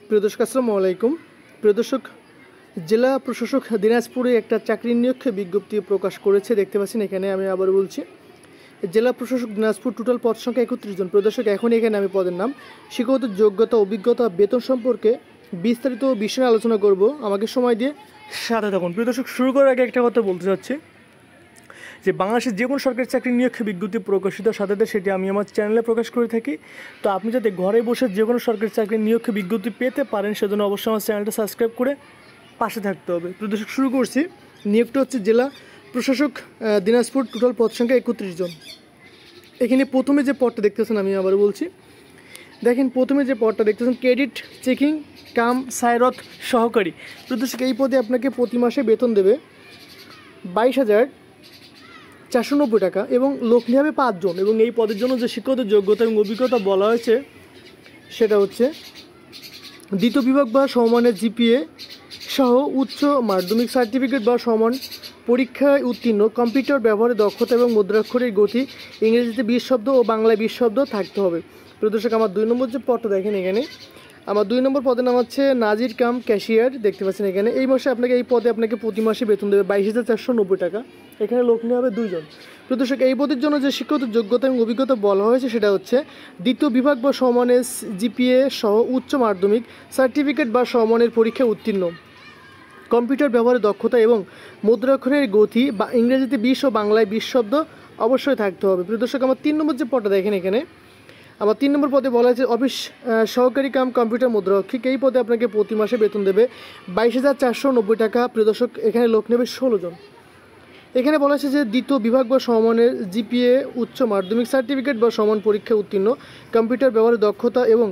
প্রিয় দর্শক আসসালামু আলাইকুম। প্রিয় দর্শক, জেলা প্রশাসক দিনাজপুরে একটা চাকরি নিয়োগ বিজ্ঞপ্তি প্রকাশ করেছে, দেখতে পাচ্ছেন এখানে। আমি আবার বলছি, জেলা প্রশাসক দিনাজপুর, টোটাল পদ সংখ্যা 31 জন। প্রিয় দর্শক, এখন এখানে আমি পদের নাম, শিক্ষাগত যোগ্যতা, অভিজ্ঞতা, বেতন সম্পর্কে বিস্তারিত বিষয়ে আলোচনা করব। আমাকে সময় দিয়ে সাথে থাকুন। প্রিয় দর্শক, শুরু করার আগে একটা কথা বলতে চাচ্ছি যে বাংলাদেশের যে কোনো সরকারি চাকরি নিয়োগ বিজ্ঞপ্তি প্রকাশিত সাথে সেটি আমি আমার চ্যানেলে প্রকাশ করে থাকি। তো আপনি যাতে ঘরে বসে যে কোনো সরকারি চাকরি নিয়োগ বিজ্ঞপ্তি পেতে পারেন, সেজন্য অবশ্যই আমার চ্যানেলটা সাবস্ক্রাইব করে পাশে থাকতে হবে। প্রিয় দর্শক, শুরু করছি। নিয়োগটা হচ্ছে জেলা প্রশাসক দিনাজপুর, টোটাল পদ সংখ্যা 31 জন। এখানে প্রথমে যে পদটা দেখতেছেন, আমি আবার বলছি, দেখেন প্রথমে যে পদটা দেখতেছেন, ক্রেডিট চেকিং কাম সায়রত সহকারী। প্রিয় দর্শক, এই পদে আপনাকে প্রতি মাসে বেতন দেবে 22,490 টাকা এবং লোক নিয়ে হবে 5 জন। এবং এই পদের জন্য যে শিক্ষাগত যোগ্যতা এবং অভিজ্ঞতা বলা হয়েছে সেটা হচ্ছে দ্বিতীয় বিভাগ বা সমমানের জিপিএ সহ উচ্চ মাধ্যমিক সার্টিফিকেট বা সমান পরীক্ষায় উত্তীর্ণ, কম্পিউটার ব্যবহারে দক্ষতা এবং মুদ্রাক্ষরের গতি, ইংরেজিতে 20 শব্দ ও বাংলায় 20 শব্দ থাকতে হবে। প্রিয় দর্শক, আমার 2 নম্বর যে পদটা দেখেন এখানে, আমার 2 নম্বর পদের নাম হচ্ছে নাজির কাম ক্যাশিয়ার, দেখতে পাচ্ছেন এখানে। এই মাসে এই পদে আপনাকে প্রতি মাসে বেতন দেবে 22,490 টাকা। এখানে লোক নিয়ে হবে 2 জন। প্রিয় দর্শক, এই পদের জন্য যে শিক্ষাগত যোগ্যতা এবং অভিজ্ঞতা বলা হয়েছে সেটা হচ্ছে দ্বিতীয় বিভাগ বা সমমানের জিপিএ সহ উচ্চ মাধ্যমিক সার্টিফিকেট বা সমমানের পরীক্ষায় উত্তীর্ণ, কম্পিউটার ব্যবহারে দক্ষতা এবং মুদ্রাক্ষরের গতি বা ইংরেজিতে 20 ও বাংলায় 20 শব্দ অবশ্যই থাকতে হবে। প্রিয় দর্শক, আমার 3 নম্বর যে পদটা দেখেন এখানে, আমার 3 নম্বর পদে বলা হয়েছে অফিস সহকারী কাম কম্পিউটার মুদ্রাক্ষিক। এই পদে আপনাকে প্রতি মাসে বেতন দেবে 22,490 টাকা। প্রিয় দর্শক, এখানে লোক নেবে 16 জন। এখানে বলা হয়েছে যে দ্বিতীয় বিভাগ বা সমমানের জিপিএ, উচ্চ মাধ্যমিক সার্টিফিকেট বা সমান পরীক্ষায় উত্তীর্ণ, কম্পিউটার ব্যবহারে দক্ষতা এবং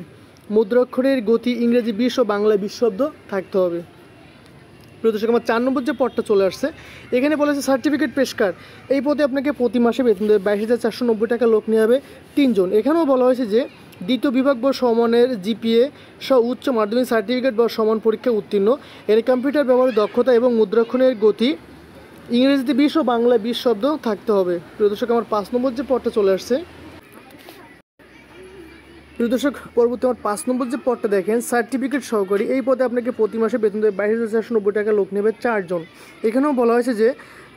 মুদ্রাক্ষরের গতি, ইংরেজি 20 ও বাংলায় 20 শব্দ থাকতে হবে। প্রিয় দর্শক, আমার 4 নম্বর যে পদটা চলে আসছে, এখানে বলা হয়েছে সার্টিফিকেট পেশকার। এই পদে আপনাকে প্রতি মাসে বেতন দেবে 22,490 টাকা, লোক নিয়ে হবে 3 জন। এখানেও বলা হয়েছে যে দ্বিতীয় বিভাগ বা সমানের জিপিএ সহ উচ্চ মাধ্যমিক সার্টিফিকেট বা সমান পরীক্ষায় উত্তীর্ণ, এর কম্পিউটার ব্যবহারে দক্ষতা এবং মুদ্রাক্ষরের গতি, ইংরেজিতে 20 ও বাংলায় 20 শব্দ থাকতে হবে। প্রিয় দর্শক, আমার 5 নম্বর যে পদটা চলে আসছে, প্রিয় দর্শক, পরবর্তী আমার 5 নম্বর যে পদটা দেখেন, সার্টিফিকেট সহকারী। এই পদে আপনাকে প্রতি মাসে বেতন দেবে 22,490 টাকা, লোক নেবে 4 জন। এখানেও বলা হয়েছে যে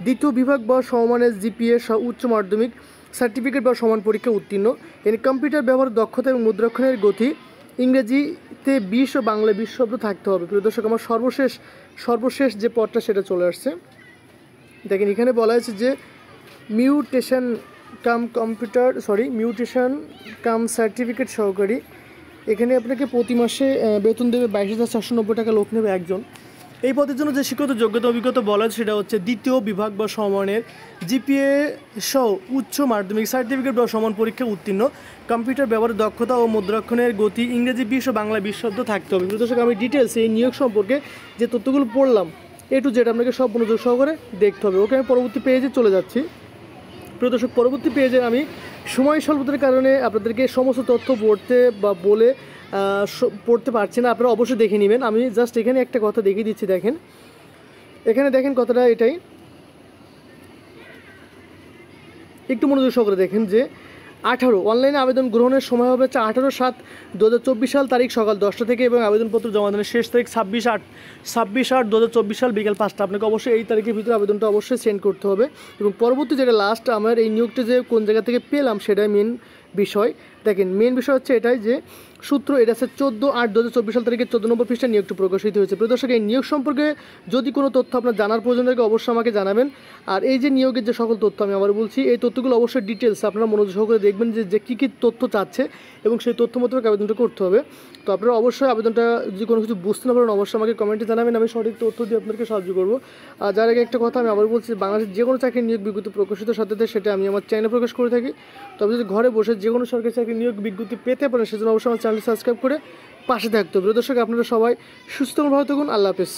দ্বিতীয় বিভাগ বা সমমানের জিপিএ সহ উচ্চ মাধ্যমিক সার্টিফিকেট বা সমান পরীক্ষা উত্তীর্ণ, এর কম্পিউটার ব্যবহার দক্ষতা এবং মুদ্রাক্ষরের গতি, ইংরেজিতে 20 ও বাংলায় 20 শব্দ থাকতে হবে। প্রিয় দর্শক, আমার সর্বশেষ যে পদটা সেটা চলে আসছে। দেখেন, এখানে বলা হয়েছে যে মিউটেশন কাম সার্টিফিকেট সহকারী। এখানে আপনাকে প্রতি মাসে বেতন দেবে 22,490 টাকা, লোক নেবে 1 জন। এই পদের জন্য যে শিক্ষাগত যোগ্যতা অভিজ্ঞতা বলা হয়েছে সেটা হচ্ছে দ্বিতীয় বিভাগ বা সমমানের জিপিএ সহ উচ্চ মাধ্যমিক সার্টিফিকেট বা সমান পরীক্ষায় উত্তীর্ণ, কম্পিউটার ব্যবহারের দক্ষতা ও মুদ্রাক্ষরের গতি, ইংরেজি 20 ও বাংলা 20 শব্দ থাকতে হবে। প্রিয় দর্শক, আমি ডিটেলস এই নিয়োগ সম্পর্কে যে তথ্যগুলো পড়লাম, A to Z আপনাকে সব মনোযোগ সহকারে দেখতে হবে। ওকে, আমি পরবর্তী পেজে চলে যাচ্ছি। প্রিয় দর্শক, পরবর্তী পেজে আমি সময় স্বল্পতার কারণে আপনাদেরকে সমস্ত তথ্য পড়তে পারছি না, আপনারা অবশ্যই দেখে নেবেন। আমি জাস্ট এখানে একটা কথা দেখিয়ে দিচ্ছি। দেখেন এখানে, দেখেন কথাটা এটাই, একটু মনোযোগ সহকারে দেখেন যে 18 অনলাইনে আবেদন গ্রহণের সময় হবে 18/7/2024 সাল তারিখ সকাল 10টা থেকে এবং আবেদনপত্র জমা দানের শেষ তারিখ 26/8/2024 সাল বিকাল 5টা। আপনাকে অবশ্যই এই তারিখের ভিতরে আবেদনটা অবশ্যই সেন্ড করতে হবে। এবং পরবর্তী যেটা লাস্ট আমার এই নিয়োগটা যে কোন জায়গা থেকে পেলাম সেটাই মেন বিষয়। দেখেন, মেন বিষয় হচ্ছে এটাই যে সূত্র, এটা হচ্ছে 14/8/2024 সাল তারিখে 14 নম্বর পৃষ্ঠায় নিয়োগটা প্রকাশিত হয়েছে। প্রিয় দর্শক, এই নিয়োগ সম্পর্কে যদি কোনো তথ্য আপনার জানার প্রয়োজন থাকে অবশ্যই আমাকে জানাবেন। আর এই যে নিয়োগের যে সকল তথ্য আমি আবার বলছি, এই তথ্যগুলো অবশ্যই ডিটেলস আপনারা মনোযোগ সহকারে দেখবেন যে কী কী তথ্য চাচ্ছে এবং সেই তথ্য মতো আবেদনটা করতে হবে। তো আপনারা অবশ্যই আবেদনটা যদি কোনো কিছু বুঝতে না পারেন অবশ্যই আমাকে কমেন্টে জানাবেন, আমি সঠিক তথ্য দিয়ে আপনাদেরকে সাহায্য করবো। আর যার আগে একটা কথা আমি আবার বলছি, বাংলাদেশের যে কোনো চাকরির নিয়োগ বিজ্ঞপ্তি প্রকাশিত সাথে সেটা আমি আমার চ্যানেলে প্রকাশ করে থাকি। তবে যদি ঘরে বসে যে কোনো সরকারি চাকরির নিয়োগ বিজ্ঞপ্তি পেতে পারেন সেজন্য অবশ্যই আমার চ্যানেলটি সাবস্ক্রাইব করে পাশে থাকতে হবে। প্রিয় দর্শক, আপনারা সবাই সুস্থ ভালো থাকুন। আল্লাহ হাফেজ।